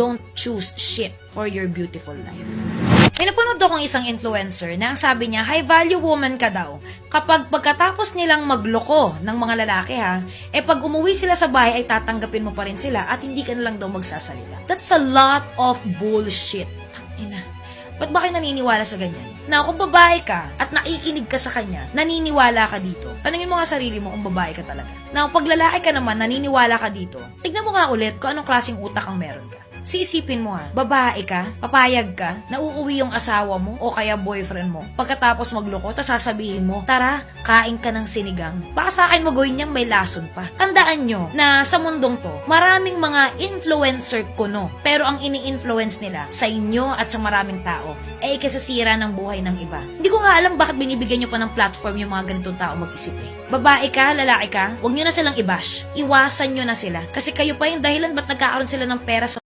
Don't choose shit for your beautiful life. May napanood akong isang influencer na ang sabi niya, high value woman ka daw. Kapag pagkatapos nilang magloko ng mga lalaki pag umuwi sila sa bahay ay tatanggapin mo pa rin sila at hindi ka na lang daw magsasalita. That's a lot of bullshit. Ina, ba't ba kayo naniniwala sa ganyan? Na kung babae ka at nakikinig ka sa kanya, naniniwala ka dito. Tanungin mo nga sarili mo kung babae ka talaga. Na kung pag lalaki ka naman, naniniwala ka dito. Tignan mo nga ulit kung anong klaseng utak ang meron ka. Siisipin mo babae ka, papayag ka, na uuwi yung asawa mo o kaya boyfriend mo. Pagkatapos magloko, tapos sasabihin mo, tara, kain ka ng sinigang. Baka sa akin mo gawin niyang may lason pa. Tandaan nyo na sa mundong to, maraming mga influencer kuno. Pero ang ini-influence nila sa inyo at sa maraming tao ay ikasasira ng buhay ng iba. Hindi ko nga alam bakit binibigyan nyo pa ng platform yung mga ganitong tao mag-isip Babae ka, lalaki ka, huwag nyo na silang i-bash. Iwasan nyo na sila. Kasi kayo pa yung dahilan ba't nagkakaroon sila ng pera sa